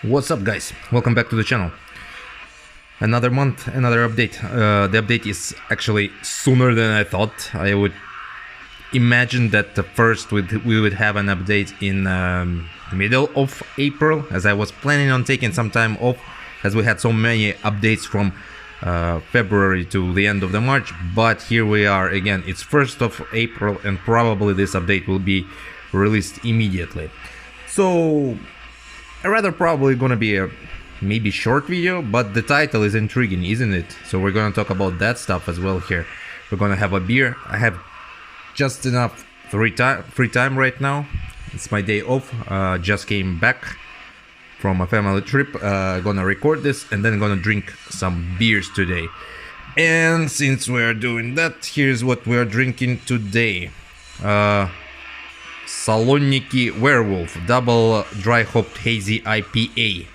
What's up, guys? Welcome back to the channel. Another month, another update. The update is actually sooner than I thought. I would imagine that the first we would have an update in middle of April, as I was planning on taking some time off, as we had so many updates from February to the end of the March. But here we are again. It's 1st of April, and probably this update will be released immediately. So rather probably gonna be a maybe short video, but the title is intriguing, isn't it? So we're gonna talk about that stuff as well here. We're gonna have a beer. I have just enough free time right now. It's my day off. Just came back from a family trip. Gonna record this and then gonna drink some beers today. And since we're doing that, here's what we're drinking today. Saloniki Werewolf Double Dry Hopped Hazy IPA,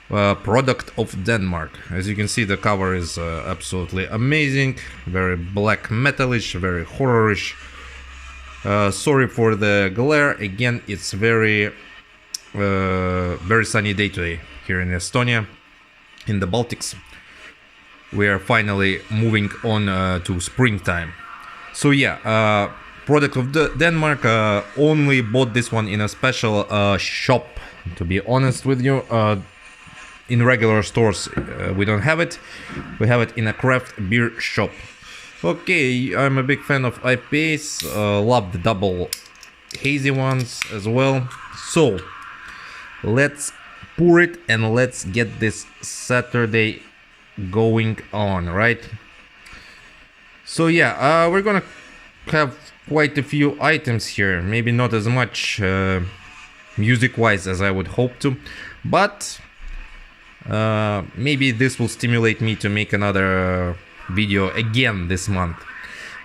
product of Denmark. As you can see, the cover is absolutely amazing, very black metalish, very horrorish. Sorry for the glare. Again, it's very sunny day today here in Estonia, in the Baltics. We are finally moving on to springtime. So yeah, product of Denmark. Only bought this one in a special shop, to be honest with you. In regular stores we don't have it. We have it in a craft beer shop. Okay, I'm a big fan of IPAs. Love the double hazy ones as well. So let's pour it and let's get this Saturday going on, right? So yeah, we're gonna have quite a few items here, maybe not as much music wise as I would hope to, but maybe this will stimulate me to make another video again this month.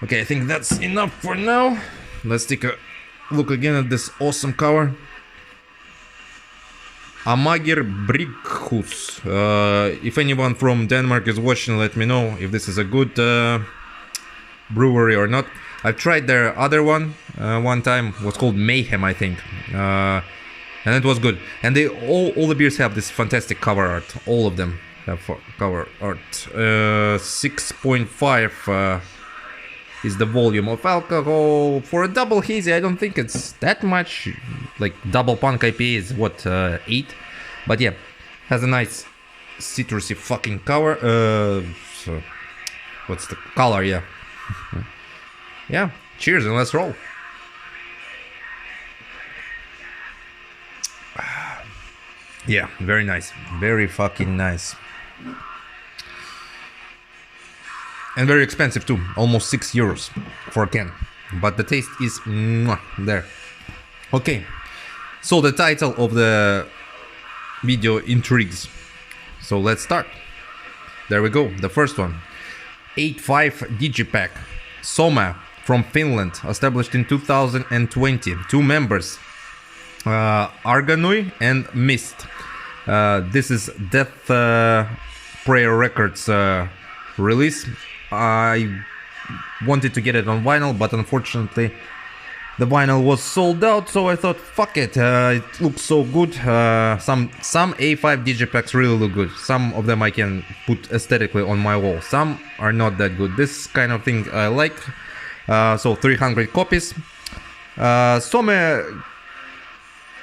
Okay, I think that's enough for now. Let's take a look again at this awesome cover. Amager Brygghus. If anyone from Denmark is watching, let me know if this is a good brewery or not. I've tried their other one one time. It was called Mayhem, I think, and it was good. And they all the beers have this fantastic cover art. All of them have cover art. 6.5 is the volume of alcohol for a double hazy. I don't think it's that much. Like double punk IPA is what, 8, but yeah, has a nice citrusy fucking cover. So what's the color? Yeah. Yeah, cheers and let's roll. Yeah, very nice. Very fucking nice. And very expensive too. Almost 6 euros for a can. But the taste is there. Okay. So the title of the video intrigues. So let's start. There we go. The first one. 8.5 Digipack. Soma. From Finland, established in 2020. 2 members, Arganui and Mist. This is Death Prayer Records release. I wanted to get it on vinyl, but unfortunately the vinyl was sold out, so I thought, fuck it, it looks so good. Some A5 Digipacks really look good. Some of them I can put aesthetically on my wall. Some are not that good. This kind of thing I like. So 300 copies. Somme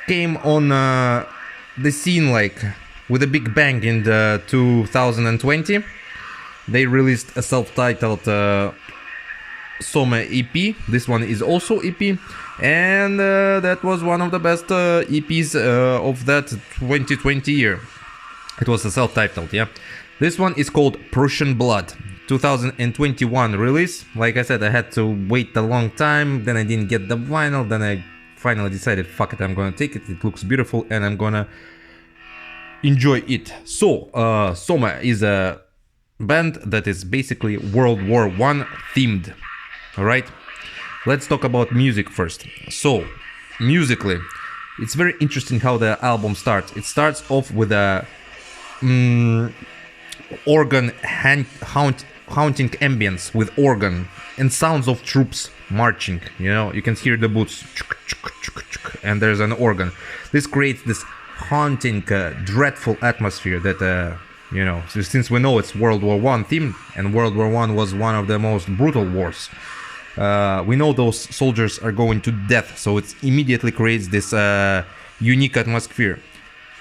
came on the scene like with a big bang in 2020. They released a self-titled Somme EP. This one is also EP, and that was one of the best EPs of that 2020 year. It was a self-titled, yeah. This one is called Prussian Blood. 2021 release. Like I said, I had to wait a long time, then I didn't get the vinyl, then I finally decided, fuck it, I'm gonna take it. It looks beautiful and I'm gonna enjoy it. So Soma is a band that is basically World War I themed. Alright, let's talk about music first. So musically, it's very interesting how the album starts. It starts off with a organ haunting ambience with organ and sounds of troops marching. You know, you can hear the boots and there's an organ. This creates this haunting, dreadful atmosphere that, you know, since we know it's World War I theme, and World War I was one of the most brutal wars, we know those soldiers are going to death, so it immediately creates this unique atmosphere.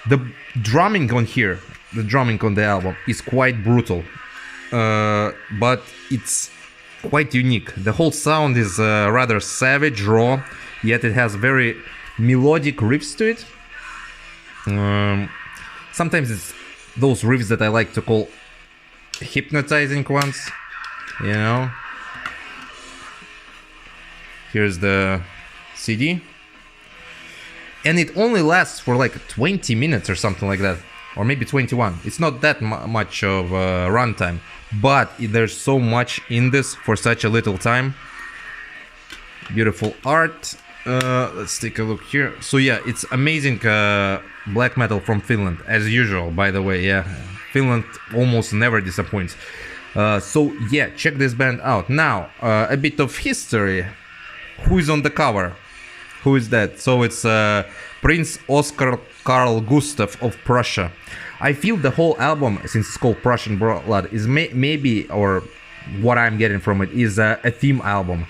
The drumming on here, the drumming on the album is quite brutal, but it's quite unique. The whole sound is rather savage, raw, yet it has very melodic riffs to it. Sometimes it's those riffs that I like to call hypnotizing ones, you know. Here's the CD, and it only lasts for like 20 minutes or something like that, or maybe 21. It's not that much of runtime, but there's so much in this for such a little time. Beautiful art. Let's take a look here. So yeah, it's amazing black metal from Finland, as usual, by the way. Yeah, Finland almost never disappoints. So yeah, check this band out. Now, a bit of history. Who is on the cover? Who is that? So it's Prince Oscar Karl Gustav of Prussia. I feel the whole album, since it's called Prussian Blood, is maybe, or what I'm getting from it, is a theme album.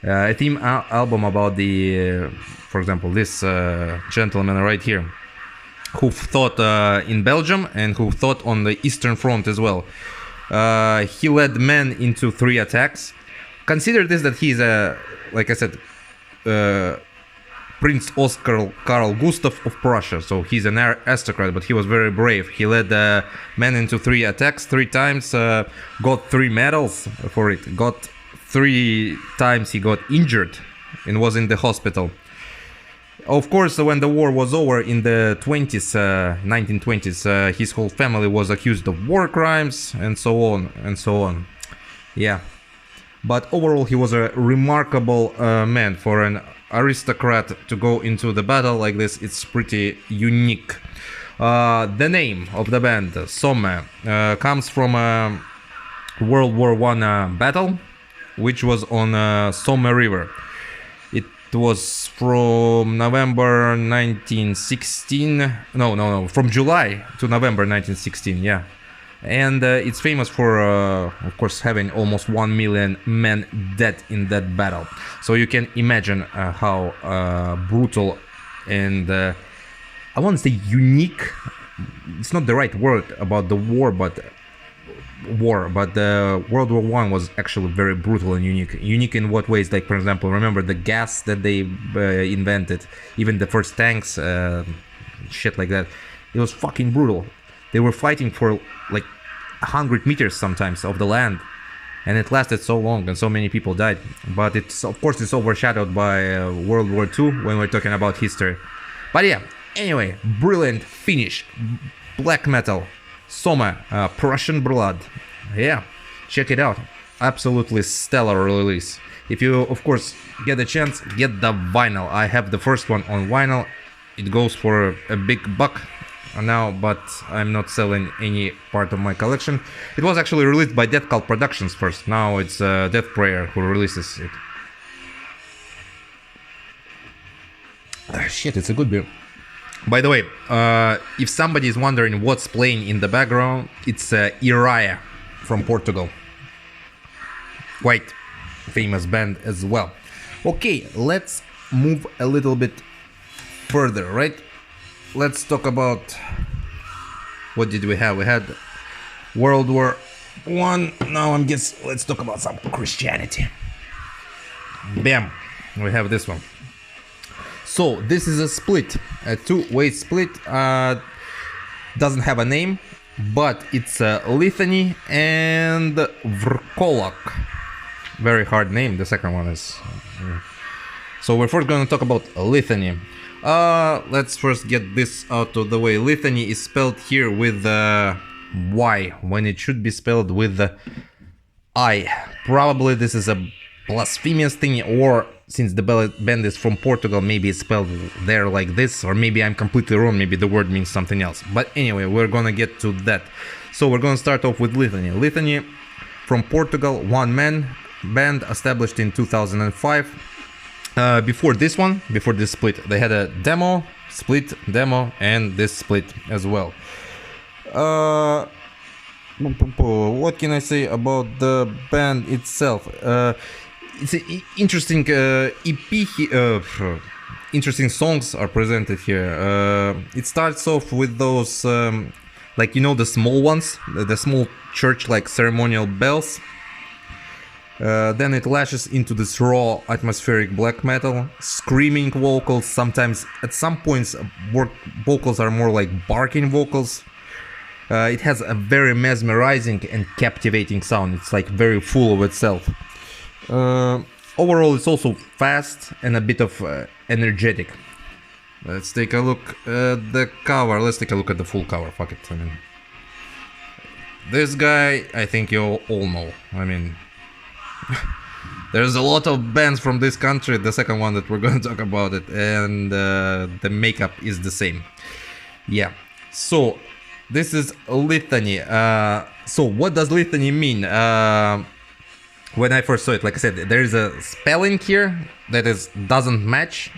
A theme album about the, for example, this gentleman right here, who fought in Belgium and who fought on the Eastern Front as well. He led men into 3 attacks. Consider this, that he's a, like I said, Prince Oscar Karl Gustav of Prussia, so he's an aristocrat, but he was very brave. He led men into 3 attacks 3 times, got 3 medals for it, got 3 times he got injured and was in the hospital. Of course, when the war was over in the 1920s, his whole family was accused of war crimes and so on and so on. Yeah. But overall, he was a remarkable man. For an aristocrat to go into the battle like this, it's pretty unique. The name of the band, Somme, comes from a World War I battle, which was on Somme River. It was from November 1916. No, from July to November 1916, yeah. And it's famous for, of course, having almost 1 million men dead in that battle. So you can imagine how brutal and, I want to say unique, it's not the right word about the war, but World War I was actually very brutal and unique. Unique in what ways? Like, for example, remember the gas that they invented, even the first tanks, shit like that. It was fucking brutal. They were fighting for like 100 meters sometimes of the land, and it lasted so long and so many people died. But it's, of course, it's overshadowed by World War II when we're talking about history. But yeah, anyway, brilliant finish, black metal, Soma, Prussian Blood. Yeah, check it out. Absolutely stellar release. If you, of course, get a chance, get the vinyl. I have the first one on vinyl. It goes for a big buck now, but I'm not selling any part of my collection. It was actually released by Death Cult Productions first. Now it's Death Prayer who releases it. Shit, it's a good beer. By the way, if somebody is wondering what's playing in the background, it's Iraia from Portugal. Quite famous band as well. Okay, let's move a little bit further, right? Let's talk about, what did we have? We had World War I. Now let's talk about some Christianity. Bam, we have this one. So this is a split, a 2-way split. Doesn't have a name, but it's Lithany and Vrkolak. Very hard name. The second one is. So we're first going to talk about Lythany. Let's first get this out of the way. Lythany is spelled here with Y when it should be spelled with I. Probably this is a blasphemous thing, or since the band is from Portugal, maybe it's spelled there like this, or maybe I'm completely wrong, maybe the word means something else. But anyway, we're gonna get to that. So we're gonna start off with Lythany. Lythany from Portugal, one-man band established in 2005. Before this split, they had a demo split demo and this split as well. What can I say about the band itself? It's an interesting EP. Interesting songs are presented here. It starts off with those, like, you know, the small ones, the small church-like ceremonial bells. Then it lashes into this raw atmospheric black metal, screaming vocals. Sometimes at some points vocals are more like barking vocals. It has a very mesmerizing and captivating sound. It's like very full of itself. Overall it's also fast and a bit of energetic. Let's take a look at the cover. Let's take a look at the full cover. Fuck it. I mean, this guy, I think you all know. I mean, there's a lot of bands from this country, the second one that we're going to talk about it, and the makeup is the same. Yeah, so this is Lythany. So what does Lythany mean? When I first saw it, like I said, there is a spelling here that doesn't match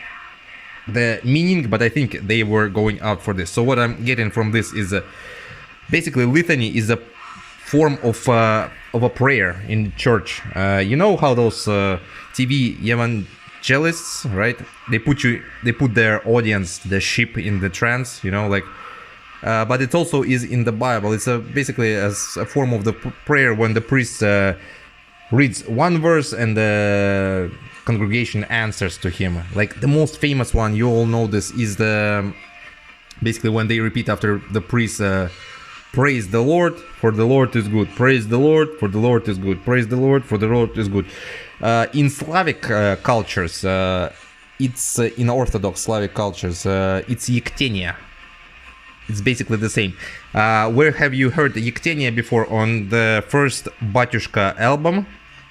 the meaning, but I think they were going out for this. So what I'm getting from this is basically Lythany is a form of a prayer in church. You know how those TV evangelists, right? They put their audience, the sheep, in the trance. You know, like. But it also is in the Bible. It's basically as a form of the prayer when the priest reads one verse and the congregation answers to him. Like the most famous one, you all know this, is basically when they repeat after the priest, praise the Lord, for the Lord is good. Praise the Lord, for the Lord is good. Praise the Lord, for the Lord is good. In Slavic cultures, it's in Orthodox Slavic cultures, it's Yektenia. It's basically the same. Where have you heard Yektenia before? On the first Batyushka album,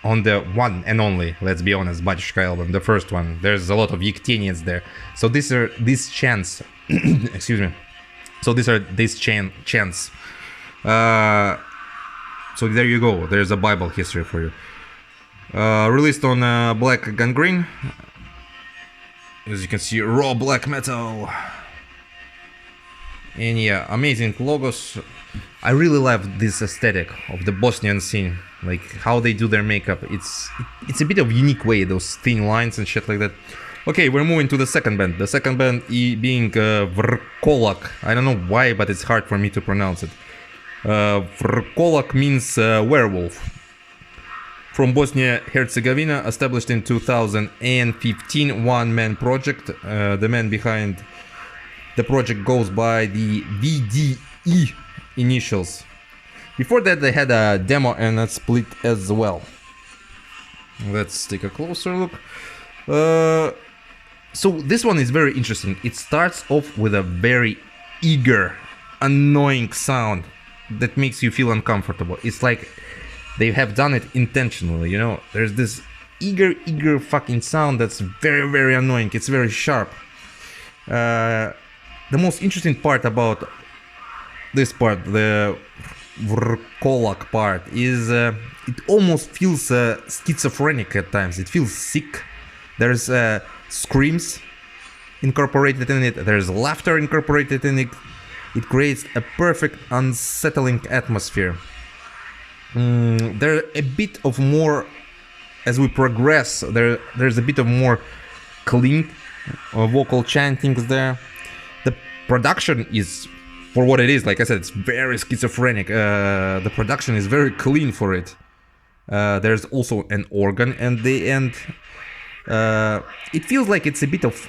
on the one and only, let's be honest, Batyushka album, the first one. There's a lot of Yektenians there. So these chants, excuse me. So these chants. So there you go. There's a Bible history for you. Released on Black Gangrene. As you can see, raw black metal. And yeah, amazing logos. I really love this aesthetic of the Bosnian scene, like how they do their makeup. It's a bit of unique way, those thin lines and shit like that. Okay, we're moving to the second band. The second band being Vrkolak. I don't know why, but it's hard for me to pronounce it. Vrkolak means werewolf. From Bosnia-Herzegovina, established in 2015, one-man project. The man behind the project goes by the VDE initials. Before that, they had a demo and a split as well. Let's take a closer look. So this one is very interesting. It starts off with a very eager, annoying sound that makes you feel uncomfortable. It's like they have done it intentionally, you know? There's this eager fucking sound that's very, very annoying. It's very sharp. The most interesting part about this part, the Vrkolak part, is it almost feels schizophrenic at times. It feels sick. There's screams incorporated in it. There's laughter incorporated in it. It creates a perfect unsettling atmosphere. There a bit of more, as we progress, there's a bit of more clean vocal chantings there. The production is, for what it is, like I said, it's very schizophrenic. The production is very clean for it. There's also an organ at the end. It feels like it's a bit of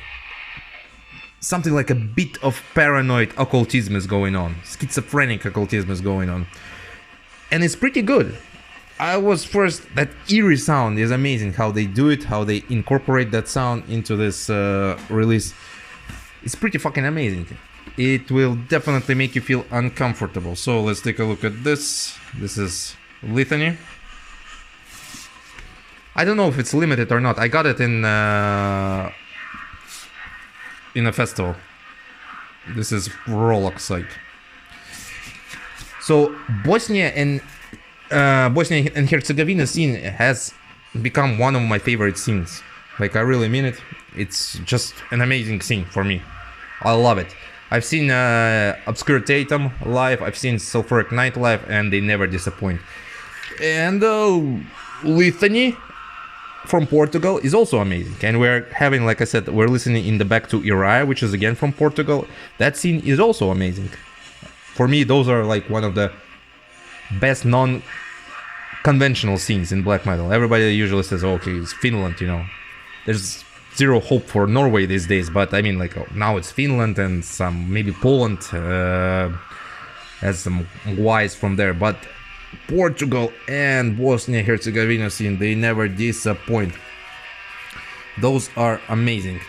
something like a bit of paranoid occultism is going on. Schizophrenic occultism is going on. And it's pretty good. That eerie sound is amazing. How they do it, how they incorporate that sound into this release. It's pretty fucking amazing. It will definitely make you feel uncomfortable. So let's take a look at this. This is Lithany. I don't know if it's limited or not. I got it in a festival. This is Vrkolak site. So Bosnia and Herzegovina scene has become one of my favorite scenes. Like, I really mean it. It's just an amazing scene for me. I love it. I've seen Obscure Tatum live, I've seen Sulphuric Night live, and they never disappoint. And Lythany from Portugal is also amazing. And we're having, like I said, we're listening in the back to Uriah, which is again from Portugal. That scene is also amazing. For me, those are like one of the best non-conventional scenes in black metal. Everybody usually says, okay, it's Finland, you know. There's zero hope for Norway these days, but I mean, like, now it's Finland and some, maybe Poland has some Ys from there, but Portugal and Bosnia-Herzegovina scene, they never disappoint. Those are amazing.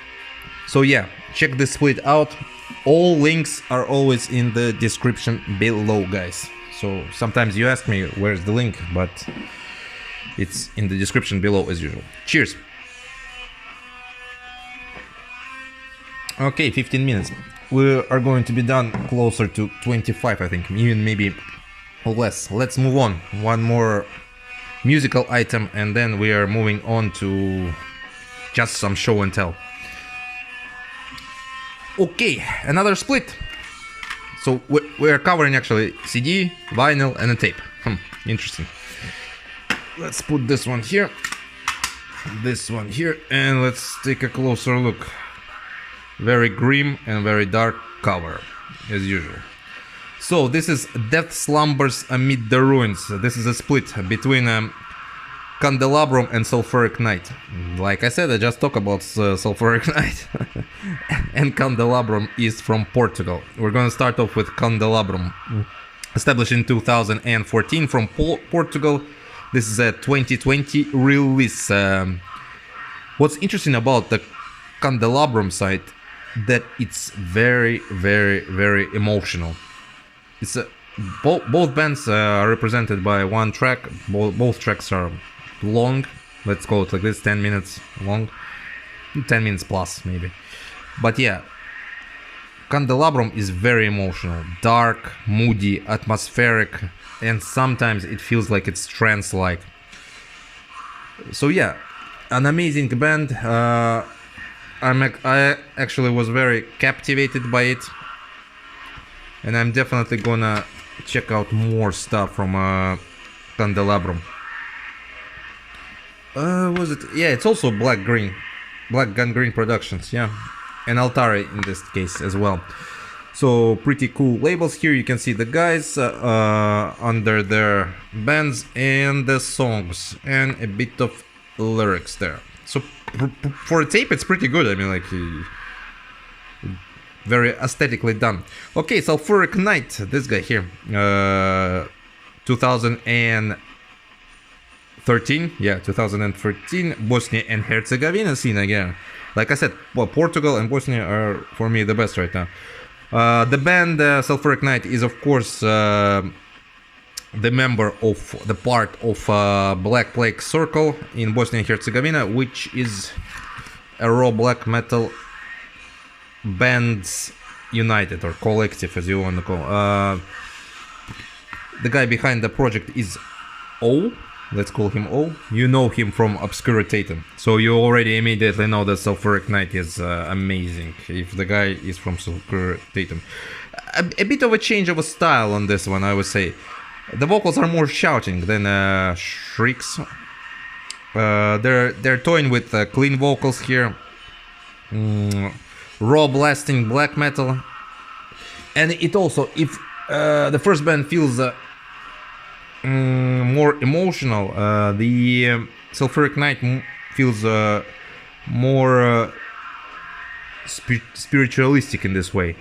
So yeah, check this split out. All links are always in the description below, guys. So sometimes you ask me where's the link, but it's in the description below as usual. Cheers. Okay, 15 minutes. We are going to be done closer to 25, I think, even maybe less. Let's move on. One more musical item, and then we are moving on to just some show and tell. Okay, another split. So we're covering actually CD, vinyl, and a tape. Interesting. Let's put this one here, and let's take a closer look. Very grim and very dark cover, as usual. So this is Death Slumbers Amid the Ruins. This is a split between Candelabrum and Sulphuric Night. Like I said, I just talked about Sulphuric Night. And Candelabrum is from Portugal. We're gonna start off with Candelabrum. Established in 2014 from Portugal. This is a 2020 release. What's interesting about the Candelabrum side, that it's very, very, very emotional. It's both bands are represented by one track. Both tracks are long. Let's call it like this, 10 minutes long, 10 minutes plus maybe. But yeah, Candelabrum is very emotional, dark, moody, atmospheric, and sometimes it feels like it's trance-like. So yeah, an amazing band. I actually was very captivated by it, and I'm definitely gonna check out more stuff from Candelabrum. Was it? Yeah, it's also Black Gun Green Productions, yeah, and Altare in this case as well. So pretty cool labels here. You can see the guys under their bands and the songs and a bit of lyrics there. So for a tape, it's pretty good. I mean, like, very aesthetically done. Okay, Sulphuric Night, this guy here, 2013, yeah, 2013, Bosnia and Herzegovina scene again. Like I said, well, Portugal and Bosnia are for me the best right now. The band Sulphuric Night is of course the member of the part of Black Plague Circle in Bosnia and Herzegovina, which is a raw black metal bands united, or collective as you want to call. The guy behind the project is O. Let's call him O. You know him from Obscure Tatum, so you already immediately know that Sulphuric Night is amazing if the guy is from Obscure Tatum. A bit of a change of a style on this one, I would say. The vocals are more shouting than shrieks. They're toying with clean vocals here, raw blasting black metal, and it also, if the first band feels more emotional, the Sulphuric Night feels more spiritualistic in this way.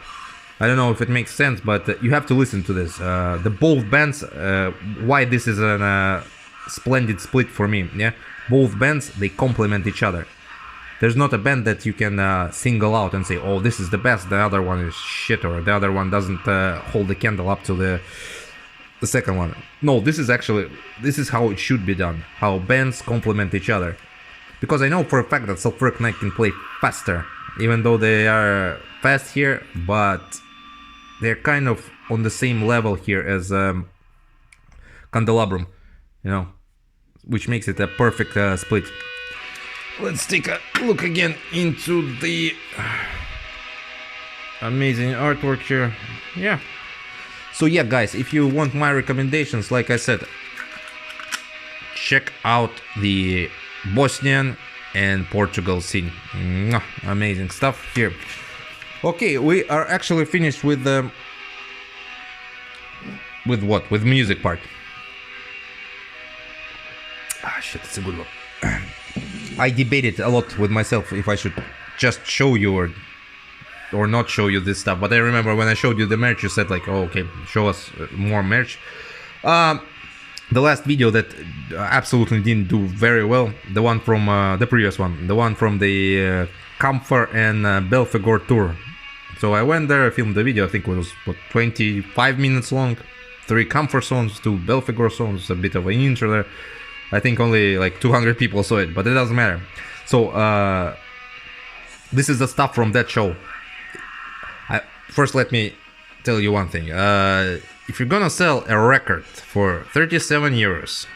I don't know if it makes sense, but you have to listen to this. The both bands, why this is a splendid split for me, yeah? Both bands, they complement each other. There's not a band that you can single out and say, oh, this is the best, the other one is shit, or the other one doesn't hold the candle up to the second one. No, this is how it should be done, how bands complement each other. Because I know for a fact that Sulphuric Night can play faster, even though they are fast here, but they're kind of on the same level here as Candelabrum, you know, which makes it a perfect split. Let's take a look again into the Amazing artwork here. Yeah. So yeah, guys, if you want my recommendations, like I said, check out the Bosnian and Portugal scene. Amazing stuff here. Okay, we are actually finished with the with music part. Ah shit, it's a good one. I debated a lot with myself if I should just show you or not show you this stuff, but I remember when I showed you the merch, you said like, oh, okay, show us more merch. The last video that absolutely didn't do very well, the one from the previous one, the one from the Camphor and Belfagor tour. So I went there, I filmed the video, I think it was what, 25 minutes long, 3 Camphor songs, 2 Belfagor songs, a bit of an intro there. I think only like 200 people saw it, but it doesn't matter. So this is the stuff from that show. First, let me tell you one thing. If you're gonna sell a record for 37 euros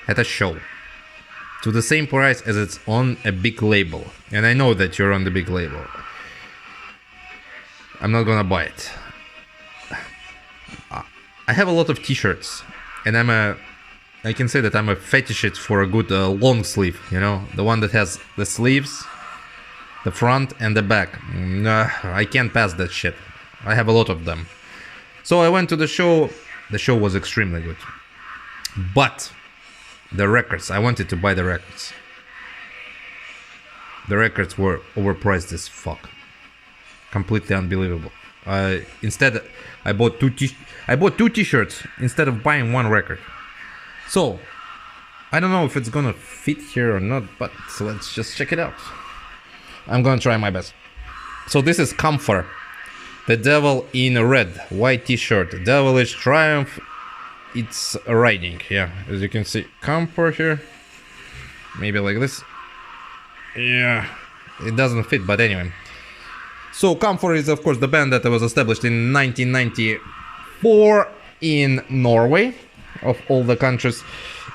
at a show to the same price as it's on a big label, and I know that you're on the big label, I'm not gonna buy it. I have a lot of t-shirts, and I can say that I'm a fetishist for a good long sleeve, you know, the one that has the sleeves, the front and the back. I can't pass that shit. I have a lot of them. So I went to the show. The show was extremely good. But the records, I wanted to buy the records. The records were overpriced as fuck. Completely unbelievable. Instead, I bought two t-shirts instead of buying one record. So, I don't know if it's gonna fit here or not, but let's just check it out. I'm gonna try my best. So this is Camphor, the devil in red, white t-shirt, devilish triumph, it's riding, yeah, as you can see, Camphor here, maybe like this, yeah, it doesn't fit, but anyway. So Camphor is of course the band that was established in 1994 in Norway, of all the countries.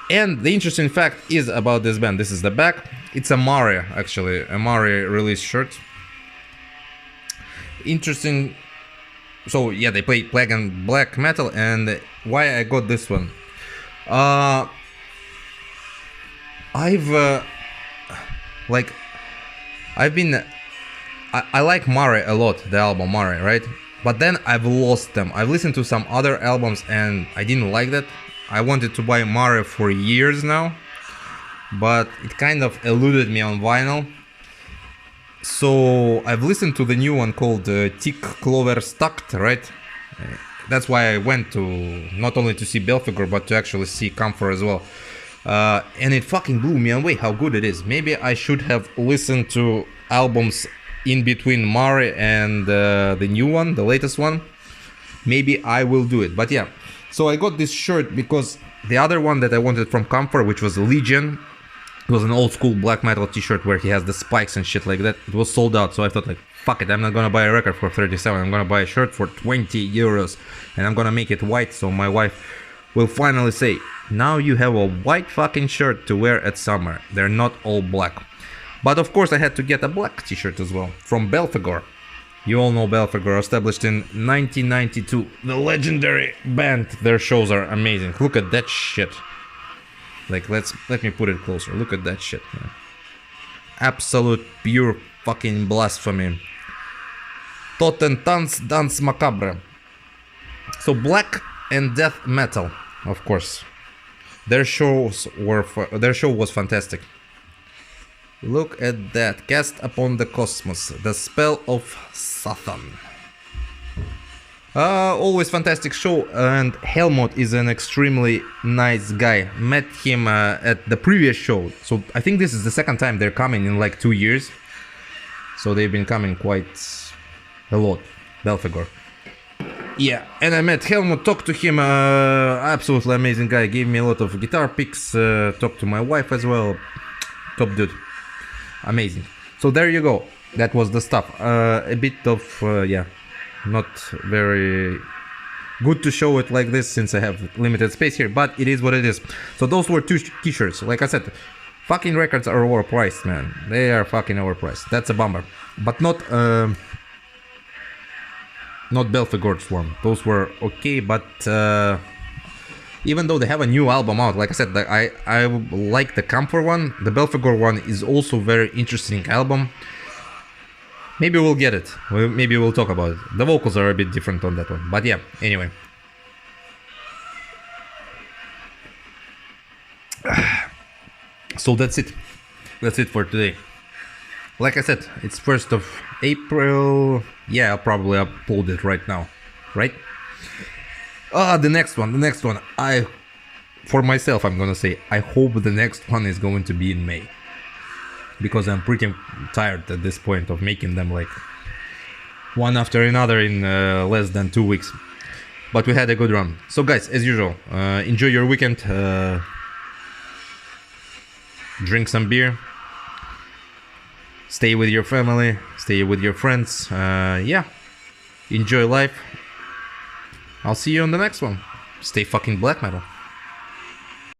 And the interesting fact is about this band, this is the back, it's a Mare, actually, a Mare release shirt. Interesting, so yeah, they play black and black metal, and why I got this one. I like Mare a lot, the album Mare, right? But then I've lost them. I've listened to some other albums and I didn't like that. I wanted to buy Mare for years now, but it kind of eluded me on vinyl. So I've listened to the new one called Tick Clover Stucked, right? That's why I went to not only to see Belfagor but to actually see Camphor as well. And it fucking blew me away how good it is. Maybe I should have listened to albums in between Mare and the new one, the latest one. Maybe I will do it, but yeah. So I got this shirt because the other one that I wanted from Camphor, which was Legion, it was an old school black metal t-shirt where he has the spikes and shit like that. It was sold out, so I thought like, fuck it, I'm not gonna buy a record for 37, I'm gonna buy a shirt for 20 euros and I'm gonna make it white, so my wife will finally say, now you have a white fucking shirt to wear at summer. They're not all black. But of course I had to get a black t-shirt as well, from Belfagor. You all know Belfagor, established in 1992. The legendary band, their shows are amazing. Look at that shit. Like, let me put it closer. Look at that shit, man. Absolute pure fucking blasphemy. Toten Tanz Dance Macabre. So black and death metal, of course. Their show was fantastic. Look at that. Cast upon the cosmos. The spell of Satan. Always fantastic show, and Helmut is an extremely nice guy. Met him at the previous show, so I think this is the second time they're coming in like 2 years. So they've been coming quite a lot, Belfagor. Yeah, and I met Helmut, talked to him, absolutely amazing guy, gave me a lot of guitar picks, talked to my wife as well, top dude, amazing. So there you go, that was the stuff, a bit of, yeah, not very good to show it like this since I have limited space here, but it is what it is. So those were 2 t-shirts, like I said, fucking records are overpriced, man, they are fucking overpriced, that's a bummer, but not not Belphegor's one. Those were okay, but even though they have a new album out, like I said, I like the Camphor one. The Belphegor one is also very interesting album. Maybe we'll get it. Maybe we'll talk about it. The vocals are a bit different on that one, but yeah. Anyway. So that's it. That's it for today. Like I said, it's 1st of April. Yeah, I'll probably upload it right now. Right? The next one. For myself, I'm gonna say, I hope the next one is going to be in May. Because I'm pretty tired at this point of making them like one after another in less than 2 weeks. But we had a good run. So guys, as usual, enjoy your weekend. Drink some beer. Stay with your family. Stay with your friends. Yeah. Enjoy life. I'll see you on the next one. Stay fucking black metal.